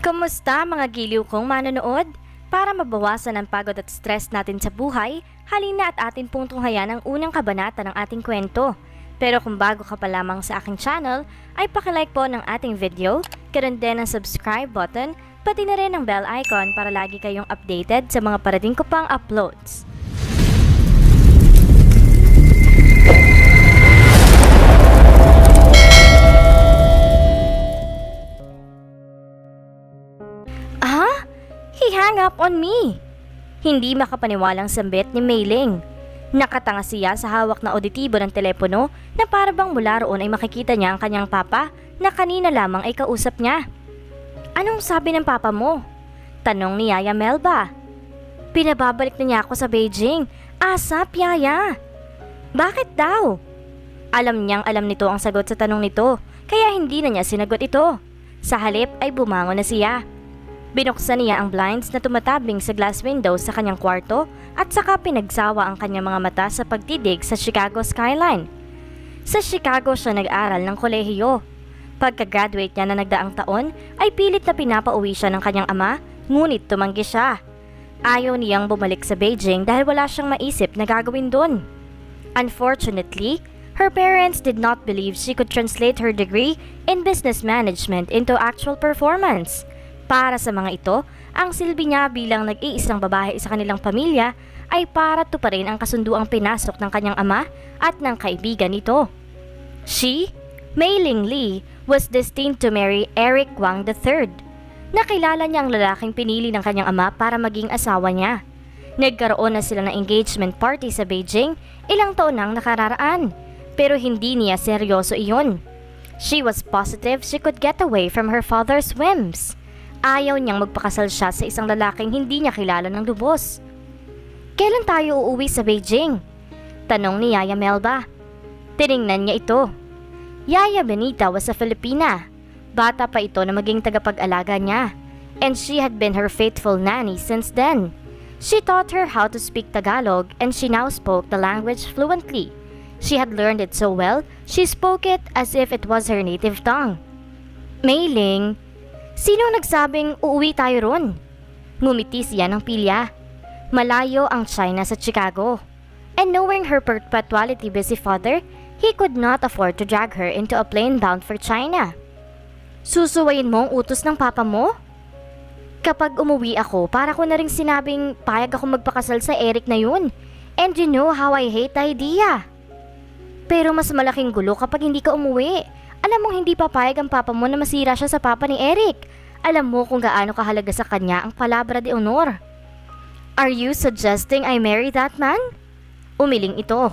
Kumusta mga giliw kong manonood? Para mabawasan ang pagod at stress natin sa buhay, halina at atin pong tunghayan ang unang kabanata ng ating kwento. Pero kung bago ka pa lamang sa aking channel, ay pakilike po ng ating video, karon din ang subscribe button, pati na rin ang bell icon para lagi kayong updated sa mga parating ko pang uploads. He hung up on me. Hindi makapaniwalang sambit ni Mei Ling. Nakatanga siya sa hawak na auditibo ng telepono na parabang mula roon ay makikita niya ang kanyang papa na kanina lamang ay kausap niya. Anong sabi ng papa mo? Tanong ni Yaya Melba. Pinababalik na niya ako sa Beijing. Asap, Yaya. Bakit daw? Alam niyang alam nito ang sagot sa tanong nito, kaya hindi na niya sinagot ito. Sa halip ay bumangon na siya. Binuksan niya ang blinds na tumatabing sa glass window sa kanyang kwarto at saka pinagsawa ang kanyang mga mata sa pagtitig sa Chicago skyline. Sa Chicago siya nag-aral ng kolehiyo. Pagka-graduate niya na nagdaang taon ay pilit na pinapauwi siya ng kanyang ama, ngunit tumanggi siya. Ayaw niyang bumalik sa Beijing dahil wala siyang maisip na gagawin doon. Unfortunately, her parents did not believe she could translate her degree in business management into actual performance. Para sa mga ito, ang silbi niya bilang nag-iisang babae sa kanilang pamilya ay para tuparin ang kasunduang pinasok ng kanyang ama at ng kaibigan nito. She, Mei Ling Lee, was destined to marry Eric Wang III. Nakilala niya ang lalaking pinili ng kanyang ama para maging asawa niya. Nagkaroon na sila ng engagement party sa Beijing ilang taon nang nakararaan, pero hindi niya seryoso iyon. She was positive she could get away from her father's whims. Ayaw niyang magpakasal siya sa isang lalaking hindi niya kilala ng lubos. Kailan tayo uuwi sa Beijing? Tanong ni Yaya Melba. Tiningnan niya ito. Yaya Benita was a Filipina. Bata pa ito na maging tagapag-alaga niya. And she had been her faithful nanny since then. She taught her how to speak Tagalog and she now spoke the language fluently. She had learned it so well, she spoke it as if it was her native tongue. Mei Ling, sino nagsabing uuwi tayo ron? Ngumiti siya ng pilya. Malayo ang China sa Chicago. And knowing her perpetually busy father, he could not afford to drag her into a plane bound for China. Susuwayin mo ang utos ng papa mo? Kapag umuwi ako, para ko na rin sinabing payag ako magpakasal sa Eric na yun. And you know how I hate the idea. Pero mas malaking gulo kapag hindi ka umuwi. Alam mong hindi papayag ang papa mo na masira siya sa papa ni Eric. Alam mo kung gaano kahalaga sa kanya ang palabra de honor. Are you suggesting I marry that man? Umiling ito.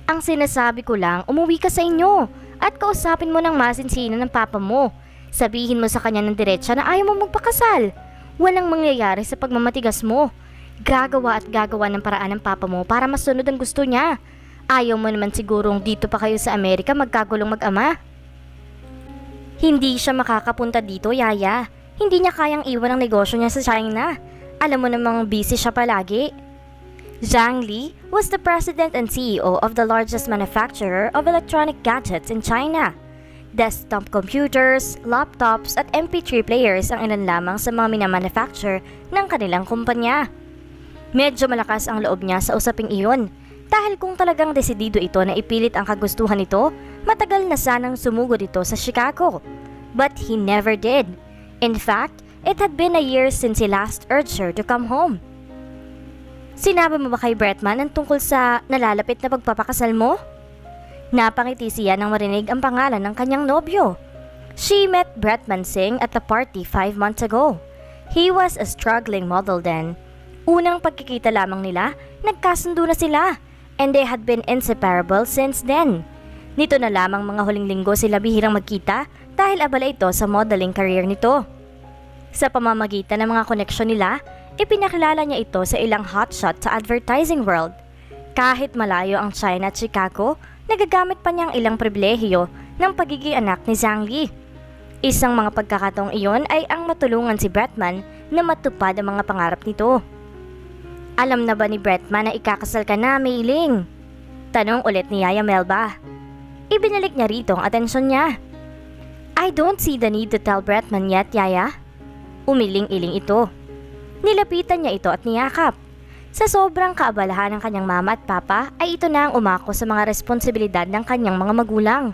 Ang sinasabi ko lang, umuwi ka sa inyo at kausapin mo ng masinsinan ng papa mo. Sabihin mo sa kanya ng diretsa na ayaw mo magpakasal. Walang mangyayari sa pagmamatigas mo. Gagawa at gagawa ng paraan ng papa mo para masunod ang gusto niya. Ayaw mo naman sigurong dito pa kayo sa Amerika magkagulong mag-ama. Hindi siya makakapunta dito, Yaya. Hindi niya kayang iwan ang negosyo niya sa China. Alam mo namang busy siya palagi. Zhang Li was the president and CEO of the largest manufacturer of electronic gadgets in China. Desktop computers, laptops at MP3 players ang ilan lamang sa mga minamanufacture ng kanilang kumpanya. Medyo malakas ang loob niya sa usaping iyon. Dahil kung talagang desidido ito na ipilit ang kagustuhan nito, matagal na sanang sumugod ito sa Chicago. But he never did. In fact, it had been a year since he last urged her to come home. Sinabi mo ba kay Bretman ang tungkol sa nalalapit na pagpapakasal mo? Napangiti siya nang marinig ang pangalan ng kanyang nobyo. She met Bretman Singh at the party 5 months ago. He was a struggling model then. Unang pagkikita lamang nila, nagkasundo na sila. And they had been inseparable since then. Nito na lamang mga huling linggo sila bihirang magkita dahil abala ito sa modeling career nito. Sa pamamagitan ng mga koneksyon nila, ipinakilala niya ito sa ilang hotshot sa advertising world. Kahit malayo ang China at Chicago, nagagamit pa niyang ilang pribilehiyo ng pagiging anak ni Zhang Li. Isang mga pagkakataong iyon ay ang matulungan si Bretman na matupad ang mga pangarap nito. Alam na ba ni Bretman na ikakasal ka na, Mei Ling? Tanong ulit ni Yaya Melba. Ibinalik niya rito ang atensyon niya. I don't see the need to tell Bretman yet, Yaya. Umiling-iling ito. Nilapitan niya ito at niyakap. Sa sobrang kaabalahan ng kanyang mama at papa ay ito na ang umako sa mga responsibilidad ng kanyang mga magulang.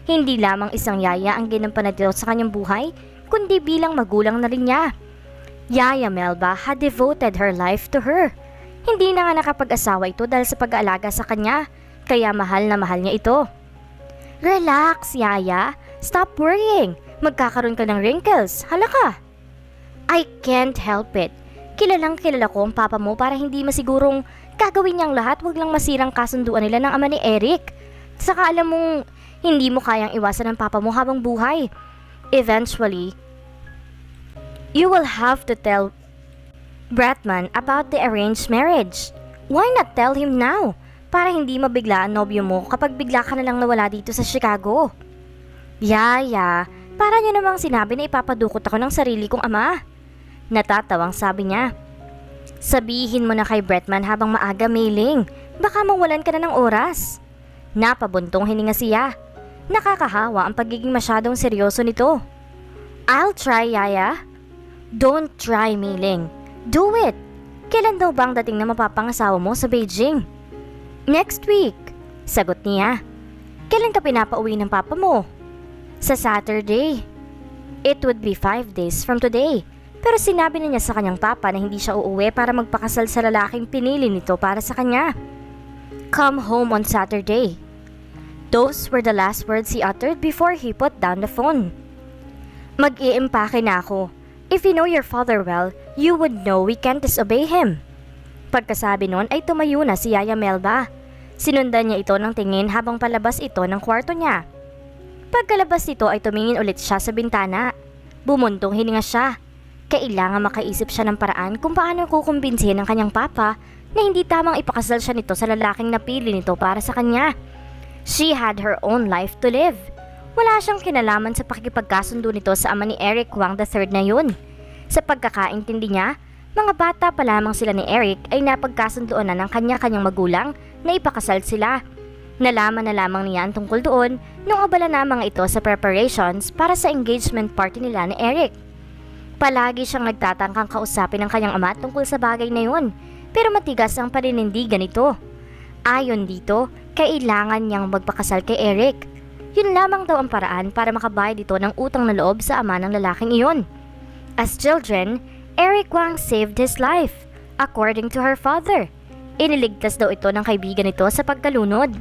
Hindi lamang isang yaya ang ginampanan nito sa kanyang buhay, kundi bilang magulang na rin niya. Yaya Melba had devoted her life to her. Hindi na nga nakapag-asawa ito dahil sa pag-aalaga sa kanya, kaya mahal na mahal niya ito. Relax, Yaya. Stop worrying. Magkakaroon ka ng wrinkles. Hala ka. I can't help it. Kilalang kilala ko ang papa mo para hindi masigurong gagawin niyang lahat, wag lang masirang kasunduan nila ng ama ni Eric. Saka alam mong hindi mo kayang iwasan ng papa mo habang buhay. Eventually, you will have to tell Bratman about the arranged marriage. Why not tell him now? Para hindi mabigla ang nobyo mo kapag bigla ka na lang nawala dito sa Chicago. Yaya, para niyo namang sinabi na ipapadukot ako ng sarili kong ama. Natatawang sabi niya. Sabihin mo na kay Bratman habang maaga, Mailing. Baka mawalan ka na ng oras. Napabuntong hininga siya. Nakakahawa ang pagiging masyadong seryoso nito. I'll try, Yaya. Don't try, Mailing. Do it! Kailan daw bang dating na mapapangasawa mo sa Beijing? Next week, sagot niya. Kailan ka pinapauwi ng papa mo? Sa Saturday. It would be 5 days from today. Pero sinabi na niya sa kanyang papa na hindi siya uuwi para magpakasal sa lalaking pinili nito para sa kanya. Come home on Saturday. Those were the last words he uttered before he put down the phone. Mag-iimpake na ako. If you know your father well, you would know we can't disobey him. Pagkasabi nun ay tumayo na si Yaya Melba. Sinundan niya ito ng tingin habang palabas ito ng kwarto niya. Pagkalabas nito ay tumingin ulit siya sa bintana. Bumuntong hininga siya. Kailangan makaisip siya ng paraan kung paano kukumbinsihin ng kanyang papa na hindi tamang ipakasal siya nito sa lalaking napili nito para sa kanya. She had her own life to live. Wala siyang kinalaman sa pakikipagkasundo nito sa ama ni Eric Wang III na yun. Sa pagkakaintindi niya, mga bata pa lamang sila ni Eric ay napagkasundoan na ng kanya-kanyang magulang na ipakasal sila. Nalaman na lamang niya ang tungkol doon nung abala na mga ito sa preparations para sa engagement party nila ni Eric. Palagi siyang nagtatangkang kausapin ng kanyang ama tungkol sa bagay na yun, pero matigas ang paninindigan nito. Ayon dito, kailangan niyang magpakasal kay Eric. Yun lamang daw ang paraan para makabayad ito ng utang na loob sa ama ng lalaking iyon. As children, Eric Wang saved his life, according to her father. Iniligtas daw ito ng kaibigan nito sa pagkalunod.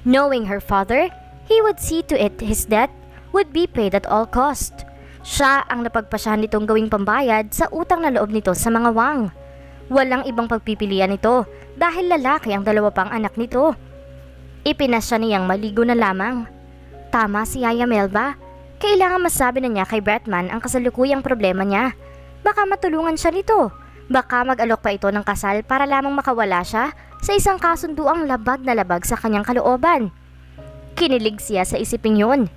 Knowing her father, he would see to it his debt would be paid at all cost. Siya ang napagpasyahan nitong gawing pambayad sa utang na loob nito sa mga Wang. Walang ibang pagpipilian nito dahil lalaki ang dalawa pang anak nito. Ipinasya niyang maligo na lamang. Tama si Yaya Melba. Kailangan masabi na niya kay Bratman ang kasalukuyang problema niya. Baka matulungan siya nito. Baka mag-alok pa ito ng kasal para lamang makawala siya sa isang kasunduang labag na labag sa kanyang kalooban. Kinilig siya sa isiping yun.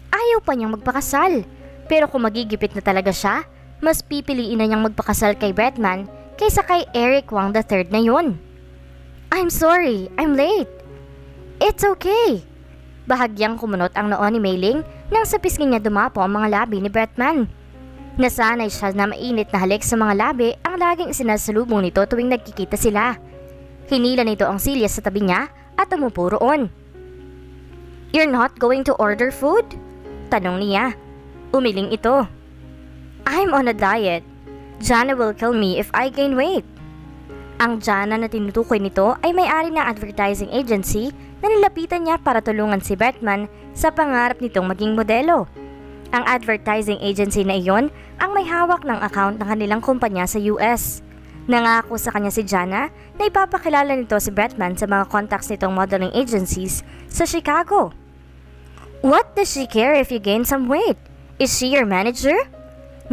Ayaw pa niyang magpakasal. Pero kung magigipit na talaga siya, mas pipiliin na niyang magpakasal kay Bratman kaysa kay Eric Wang III na yun. I'm sorry, I'm late. It's okay. Bahagyang kumunot ang noo ni Mailing nang sa pisngi niya dumapo ang mga labi ni Bratman. Nasanay siya na mainit na halik sa mga labi ang laging sinasalubong nito tuwing nagkikita sila. Hinila nito ang silya sa tabi niya at umupo roon. You're not going to order food? Tanong niya. Umiling ito. I'm on a diet. Jana will kill me if I gain weight. Ang Jana na tinutukoy nito ay may-ari ng advertising agency na nilapitan niya para tulungan si Bratman sa pangarap nitong maging modelo. Ang advertising agency na iyon ang may hawak ng account ng kanilang kumpanya sa US. Nangako sa kanya si Jana na ipapakilala nito si Bratman sa mga contacts nitong modeling agencies sa Chicago. What does she care if you gain some weight? Is she your manager?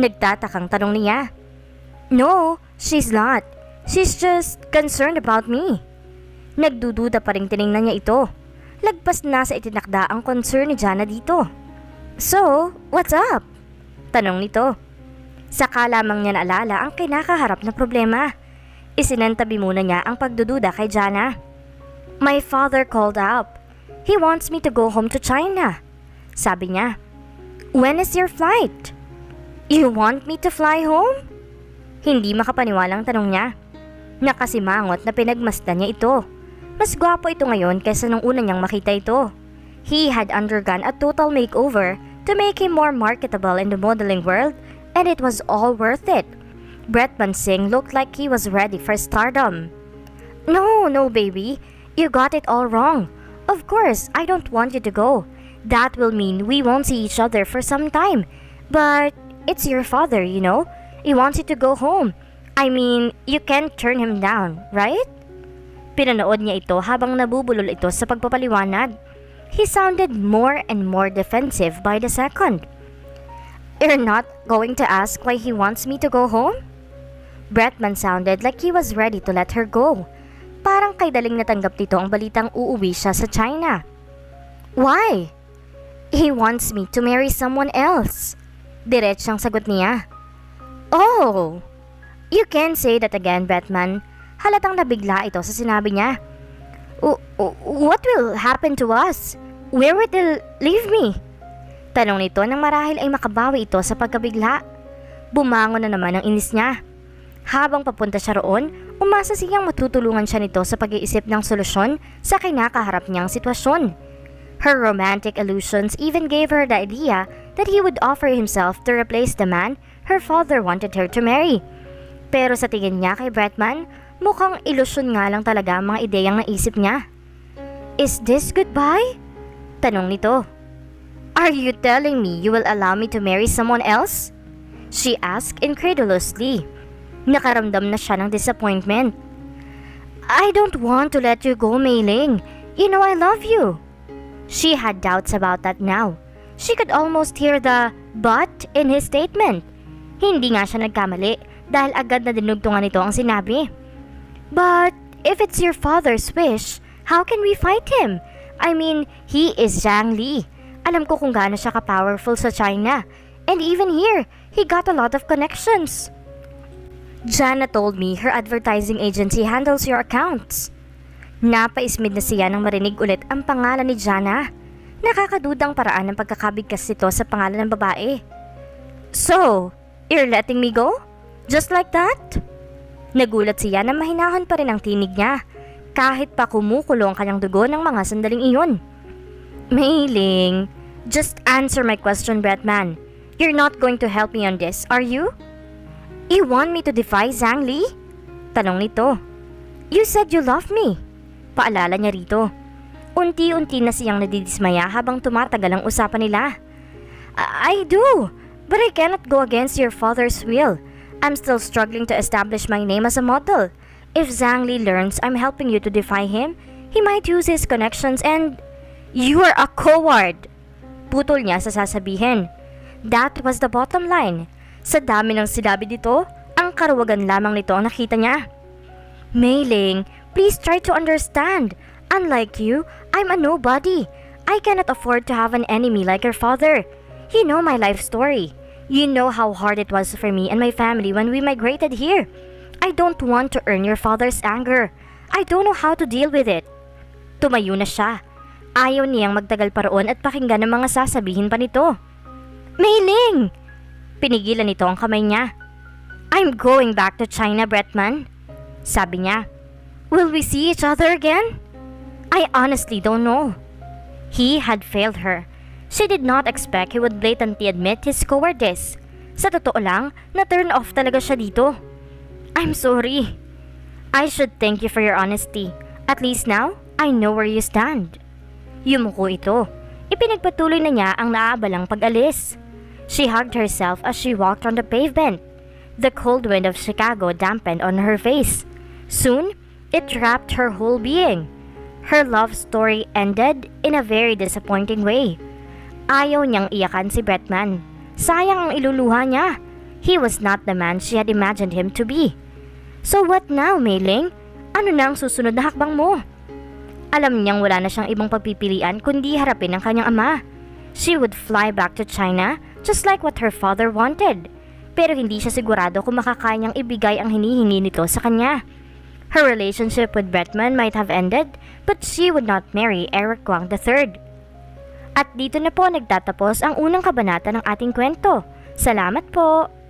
Nagtatakang tanong niya. No, she's not. She's just concerned about me. Nagdududa pa rin tiningnan niya ito. Lagpas na sa itinakda ang concern ni Jana dito. So, what's up? Tanong nito. Saka lamang niya naalala ang kinakaharap na problema. Isinantabi muna niya ang pagdududa kay Jana. My father called up. He wants me to go home to China. Sabi niya. When is your flight? You want me to fly home? Hindi makapaniwalang tanong niya. Nakasimangot na pinagmasdan niya ito. Mas gwapo ito ngayon kaysa nung una niyang makita ito. He had undergone a total makeover to make him more marketable in the modeling world, and it was all worth it. Bretman Singh looked like he was ready for stardom. No, baby. You got it all wrong. Of course, I don't want you to go. That will mean we won't see each other for some time. But it's your father, you know. He wants you to go home. I mean, you can't turn him down, right? Pinanood niya ito habang nabubulol ito sa pagpapaliwanag. He sounded more and more defensive by the second. You're not going to ask why he wants me to go home? Bretman sounded like he was ready to let her go. Parang kay daling natanggap nito ang balitang uuwi siya sa China. Why? He wants me to marry someone else. Diretsang sagot niya. Oh! You can't say that again, Bretman. Halatang nabigla ito sa sinabi niya. What will happen to us? Where will it leave me? Tanong nito nang marahil ay makabawi ito sa pagkabigla. Bumangon na naman ang inis niya. Habang papunta siya roon, umasa siyang matutulungan siya nito sa pag-iisip ng solusyon sa kinakaharap niyang sitwasyon. Her romantic illusions even gave her the idea that he would offer himself to replace the man her father wanted her to marry. Pero sa tingin niya kay Bretman, mukhang ilusyon nga lang talaga ang mga ideyang naisip niya. Is this goodbye? Tanong nito. Are you telling me you will allow me to marry someone else? She asked incredulously. Nakaramdam na siya ng disappointment. I don't want to let you go, Mei Ling. You know I love you. She had doubts about that now. She could almost hear the but in his statement. Hindi nga siya nagkamali dahil agad na dinugtungan nito ang sinabi. But if it's your father's wish, how can we fight him? I mean, he is Zhang Li. Alam ko kung gaano siya ka-powerful sa China. And even here, he got a lot of connections. Jana told me her advertising agency handles your accounts. Napaismid na siya nang marinig ulit ang pangalan ni Jana. Nakakadudang paraan ng pagkakabigkas nito sa pangalan ng babae. So, you're letting me go? Just like that? Nagulat siya na mahinahon pa rin ang tinig niya, kahit pa kumukulo ang kanyang dugo ng mga sandaling iyon. Mei Ling, just answer my question, Bretman. You're not going to help me on this, are you? You want me to defy Zhang Li? Tanong nito. You said you love me. Paalala niya rito. Unti-unti na siyang nadidismaya habang tumatagal ang usapan nila. I do, but I cannot go against your father's will. I'm still struggling to establish my name as a model. If Zhang Li learns I'm helping you to defy him, he might use his connections and... You are a coward! Putol niya sa sasabihin. That was the bottom line. Sa dami ng sinabi dito, ang karawagan lamang nito ang nakita niya. Mei Ling, please try to understand. Unlike you, I'm a nobody. I cannot afford to have an enemy like your father. You know my life story. You know how hard it was for me and my family when we migrated here. I don't want to earn your father's anger. I don't know how to deal with it. Tumayo na siya. Ayaw niyang magtagal pa roon at pakinggan ang mga sasabihin pa nito. Mei Ling! Pinigilan nito ang kamay niya. I'm going back to China, Bretman. Sabi niya. Will we see each other again? I honestly don't know. He had failed her. She did not expect he would blatantly admit his cowardice. Sa totoo lang, na-turn off talaga siya dito. I'm sorry. I should thank you for your honesty. At least now, I know where you stand. Yumuko ito. Ipinagpatuloy na niya ang naabalang pag-alis. She hugged herself as she walked on the pavement. The cold wind of Chicago dampened on her face. Soon, it wrapped her whole being. Her love story ended in a very disappointing way. Ayaw niyang iyakan si Bretman. Sayang ang iluluha niya. He was not the man she had imagined him to be. So what now, Mei Ling? Ano na ang susunod na hakbang mo? Alam niyang wala na siyang ibang pagpipilian kundi harapin ang kanyang ama. She would fly back to China just like what her father wanted. Pero hindi siya sigurado kung makakaya niyang ibigay ang hinihingi nito sa kanya. Her relationship with Bretman might have ended, but she would not marry Eric Kwang III. At dito na po nagtatapos ang unang kabanata ng ating kwento. Salamat po.